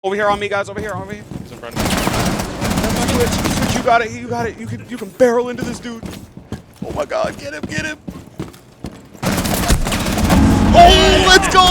Over here on me, guys. Over here. He's in front of me. Switch, you got it. You got it. You can barrel into this dude. Oh my God, get him. Oh, let's go!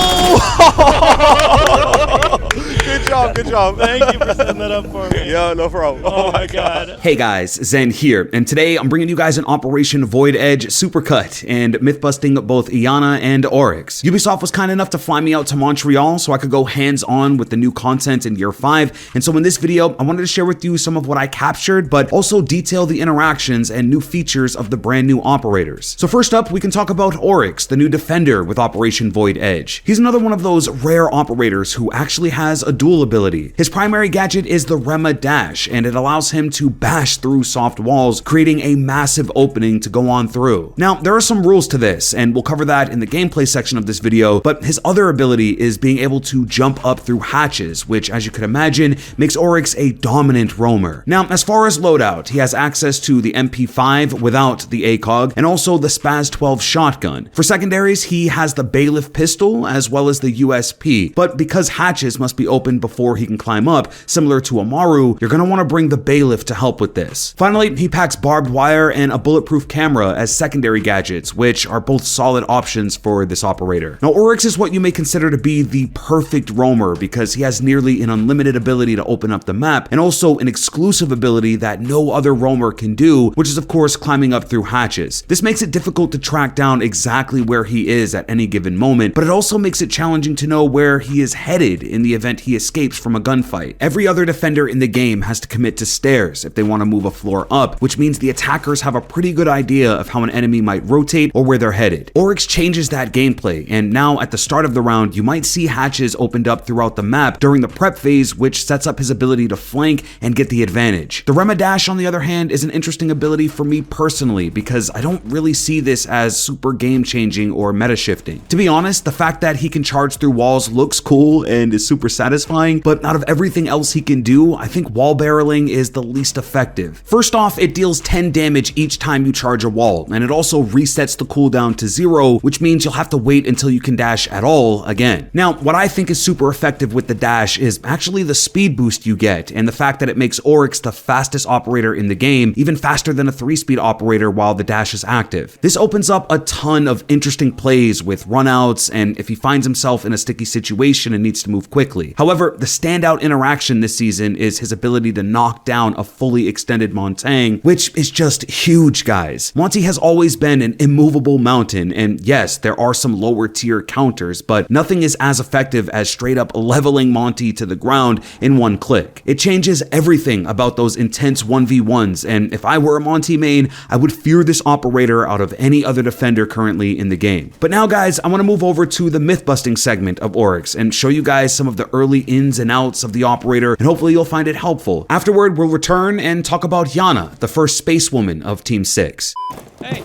Good job. Thank you for setting that up for me. Yeah, no problem. Oh my God. Hey guys, Zen here, and today I'm bringing you guys an Operation Void Edge Supercut and myth-busting both Iana and Oryx. Ubisoft was kind enough to fly me out to Montreal so I could go hands-on with the new content in Year 5, and so in this video, I wanted to share with you some of what I captured, but also detail the interactions and new features of the brand new operators. So first up, we can talk about Oryx, the new defender with Operation Void Edge. He's another one of those rare operators who actually has a dual ability. His primary gadget is the Rema Dash, and it allows him to bash through soft walls, creating a massive opening to go on through. Now, there are some rules to this, and we'll cover that in the gameplay section of this video, but his other ability is being able to jump up through hatches, which, as you could imagine, makes Oryx a dominant roamer. Now, as far as loadout, he has access to the MP5 without the ACOG, and also the Spaz 12 shotgun. For secondaries, he has the Bailiff pistol, as well as the USP, but because hatches must be opened before he can climb up, similar to Amaru, you're going to want to bring the Bailiff to help with this. Finally, he packs barbed wire and a bulletproof camera as secondary gadgets, which are both solid options for this operator. Now, Oryx is what you may consider to be the perfect roamer because he has nearly an unlimited ability to open up the map, and also an exclusive ability that no other roamer can do, which is of course climbing up through hatches. This makes it difficult to track down exactly where he is at any given moment, but it also makes it challenging to know where he is headed in the event he escapes from a gunfight. Every other defender in the game has to commit to stairs if they want to move a floor up, which means the attackers have a pretty good idea of how an enemy might rotate or where they're headed. Oryx changes that gameplay, and now at the start of the round, you might see hatches opened up throughout the map during the prep phase, which sets up his ability to flank and get the advantage. The Rema Dash, on the other hand, is an interesting ability for me personally because I don't really see this as super game-changing or meta-shifting. To be honest, the fact that he can charge through walls looks cool and is super satisfying, but out of everything else he can do, I think wall barreling is the least effective. First off, it deals 10 damage each time you charge a wall, and it also resets the cooldown to 0, which means you'll have to wait until you can dash at all again. Now, what I think is super effective with the dash is actually the speed boost you get, and the fact that it makes Oryx the fastest operator in the game, even faster than a 3-speed operator while the dash is active. This opens up a ton of interesting plays with runouts, and if he finds himself in a sticky situation and needs to move quickly. However, the standout interaction this season is his ability to knock down a fully extended Montang, which is just huge, guys. Monty has always been an immovable mountain, and yes, there are some lower tier counters, but nothing is as effective as straight up leveling Monty to the ground in one click. It changes everything about those intense 1v1s, and if I were a Monty main, I would fear this operator out of any other defender currently in the game. But now, guys, I want to move over to the myth-busting segment of Oryx and show you guys some of the early ins and outs of the operator, and hopefully you'll find it helpful. Afterward, we'll return and talk about Iana, the first space woman of Team 6. Hey.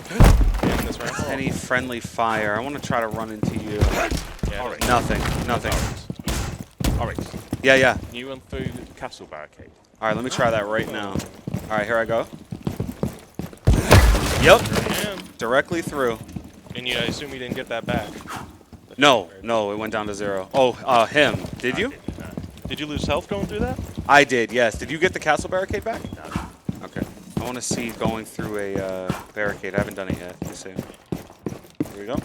Any friendly fire? I want to try to run into you. Yeah, All right. Nothing. Oryx. Yeah. You run through the castle barricade. All right, let me try that right now. All right, here I go. Yep. Yeah. Directly through. And I assume you didn't get that back. No, it went down to 0. Oh, him. Did you? Did you lose health going through that? I did, yes. Did you get the castle barricade back? No. Okay. I want to see going through a barricade. I haven't done it yet. Let's see. Here we go.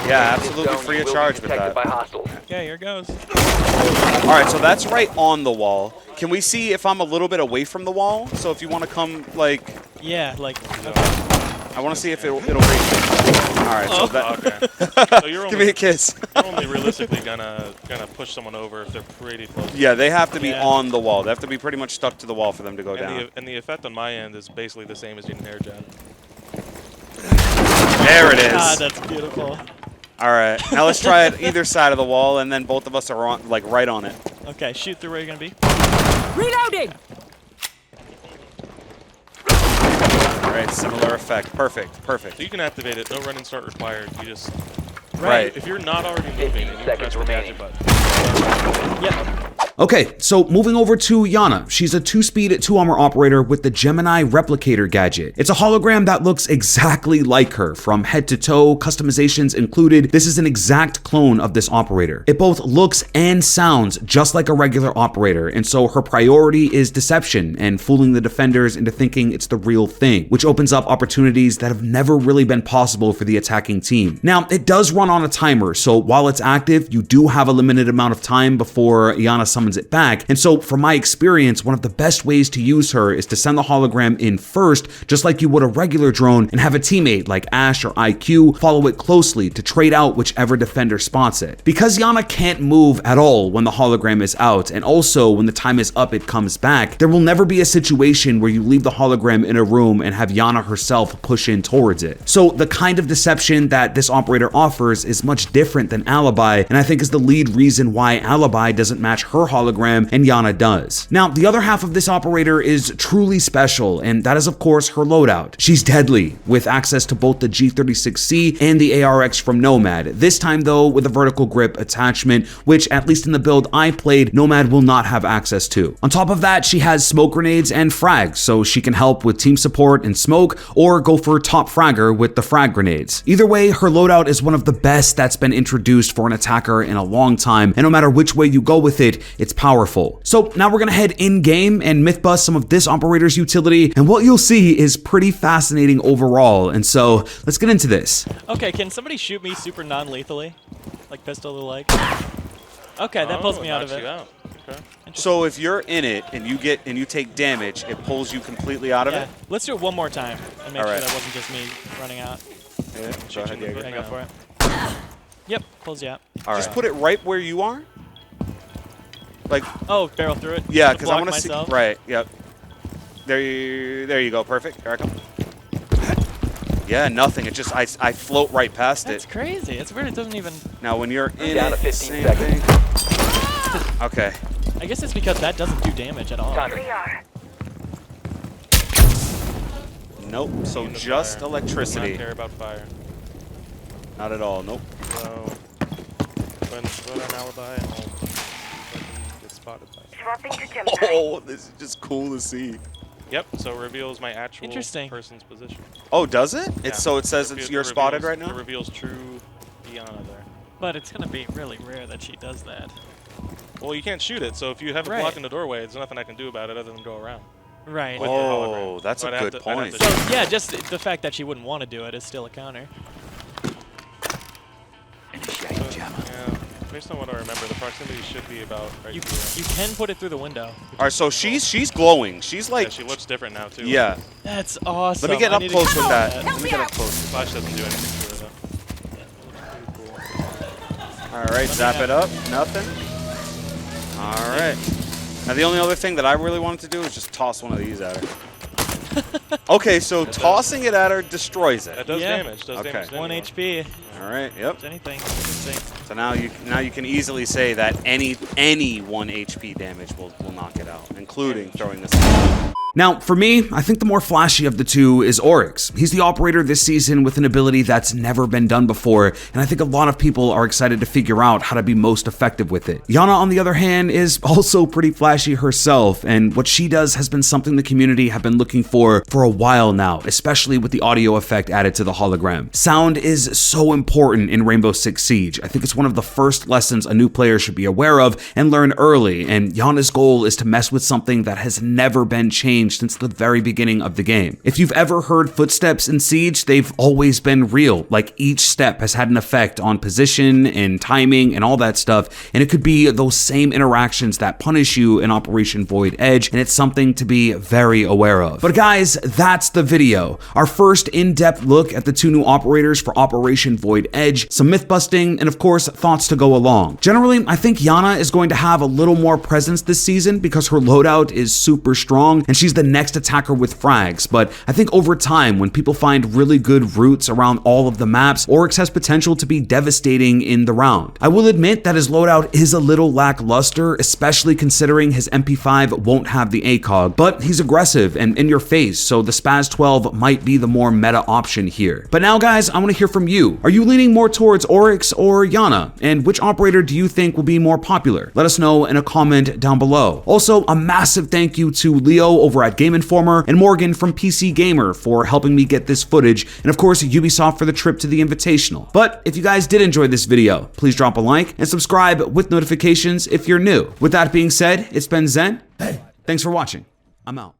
Yeah, absolutely free of charge with that. Okay, here goes. All right, so that's right on the wall. Can we see if I'm a little bit away from the wall? So if you want to come, like... Yeah, like... Okay. I want to see if it'll reach it. All right, so that... Okay. So you're Give me a kiss. You're only realistically gonna push someone over if they're pretty close. Yeah, they have to be on the wall. They have to be pretty much stuck to the wall for them to go down. And the effect on my end is basically the same as using an air jab. There it is. God, that's beautiful. All right, now let's try it either side of the wall, and then both of us are on, like right on it. Okay, shoot through where you're gonna be. Reloading! All right, similar effect. Perfect. So you can activate it. No run and start required. You just... Right. If you're not already moving, and you press the gadget button. Yep. Okay, so moving over to Iana. She's a 2-speed, 2-armor operator with the Gemini Replicator gadget. It's a hologram that looks exactly like her, from head to toe, customizations included. This is an exact clone of this operator. It both looks and sounds just like a regular operator, and so her priority is deception and fooling the defenders into thinking it's the real thing, which opens up opportunities that have never really been possible for the attacking team. Now, it does run on a timer, so while it's active, you do have a limited amount of time before Iana summons it back, and so from my experience, one of the best ways to use her is to send the hologram in first, just like you would a regular drone, and have a teammate like Ash or IQ follow it closely to trade out whichever defender spots it. Because Iana can't move at all when the hologram is out, and also when the time is up it comes back, there will never be a situation where you leave the hologram in a room and have Iana herself push in towards it. So the kind of deception that this operator offers is much different than Alibi, and I think is the lead reason why Alibi doesn't match her hologram and Iana does. Now, the other half of this operator is truly special, and that is of course her loadout. She's deadly, with access to both the G36C and the ARX from Nomad, this time though with a vertical grip attachment, which at least in the build I played, Nomad will not have access to. On top of that, she has smoke grenades and frags, so she can help with team support and smoke, or go for top fragger with the frag grenades. Either way, her loadout is one of the best that's been introduced for an attacker in a long time, and no matter which way you go with it, it's powerful. So now we're gonna head in-game and myth bust some of this operator's utility, and what you'll see is pretty fascinating overall, and so let's get into this. Okay, can somebody shoot me super non-lethally? Like pistol or like? Okay, that pulls me out of it. Okay. So if you're in it and you take damage, it pulls you completely out of it? Let's do it one more time and make All sure right. that wasn't just me running out. Yeah, go ahead, Diego. Yeah, go for it. Yep, pulls you out. All right. Just put it right where you are. Like, oh, barrel through it. yeah, because I want to see. myself. Right. Yep. There you go. Perfect. Here I come. Yeah, nothing. It just I float right past That's it. crazy. It's weird. It doesn't even. Now when you're in Down it, to 15 same seconds. thing. Okay. I guess it's because that doesn't do damage at all. Nope. So Immune to just fire. electricity. Not care about fire. Not at all. Nope. So when put an alibi and I'll get spotted by it. Swapping to Gemini. Oh, this is just cool to see. Yep. So it reveals my actual Interesting. person's position. Oh, does it? Yeah. It's so it says it's It you're reveals- spotted right now. It reveals true Iana there. But it's gonna be really rare that she does that. Well, you can't shoot it, so if you have it Right. blocked in the doorway, there's nothing I can do about it other than go around. Right. With the Oh, hologram. that's So a I'd have good to- I'd have point. to So shoot it. yeah, just the fact that she wouldn't want to do it is still a counter. Yeah, based on what I remember, the proximity should be about right You here. can put it through the window. All right. So she's glowing. She's Yeah, like. she looks different now too. Yeah. That's awesome. Let me get I up need to close get with that. that. Let me get up close. Flash doesn't do anything to her though. It looks pretty cool. All right. Zap it up. Nothing. All right. Now the only other thing that I really wanted to do is just toss one of these at her. Okay, so tossing it at her destroys That it. does Yeah. damage. Does Okay. damage. to 1 anyone. HP. All right. Yep. It's anything. Interesting. So now you can easily say that any 1 HP damage will knock it out, including throwing this. Now, for me, I think the more flashy of the two is Oryx. He's the operator this season with an ability that's never been done before, and I think a lot of people are excited to figure out how to be most effective with it. Iana, on the other hand, is also pretty flashy herself, and what she does has been something the community have been looking for a while now, especially with the audio effect added to the hologram. Sound is so important in Rainbow Six Siege. I think it's one of the first lessons a new player should be aware of and learn early, and Iana's goal is to mess with something that has never been changed since the very beginning of the game. If you've ever heard footsteps in Siege, they've always been real. Like, each step has had an effect on position and timing and all that stuff, and it could be those same interactions that punish you in Operation Void Edge, and it's something to be very aware of. But guys, that's the video. Our first in-depth look at the two new operators for Operation Void Edge, some myth busting, and of course, thoughts to go along. Generally, I think Iana is going to have a little more presence this season because her loadout is super strong, and she's the next attacker with frags, but I think over time, when people find really good routes around all of the maps, Oryx has potential to be devastating in the round. I will admit that his loadout is a little lackluster, especially considering his MP5 won't have the ACOG, but he's aggressive and in your face, so the Spaz 12 might be the more meta option here. But now guys, I want to hear from you. Are you you leaning more towards Oryx or Iana? And which operator do you think will be more popular? Let us know in a comment down below. Also, a massive thank you to Leo over at Game Informer and Morgan from PC Gamer for helping me get this footage, and of course Ubisoft for the trip to the Invitational. But if you guys did enjoy this video, please drop a like and subscribe with notifications if you're new. With that being said, it's been Zen. Thanks for watching. I'm out.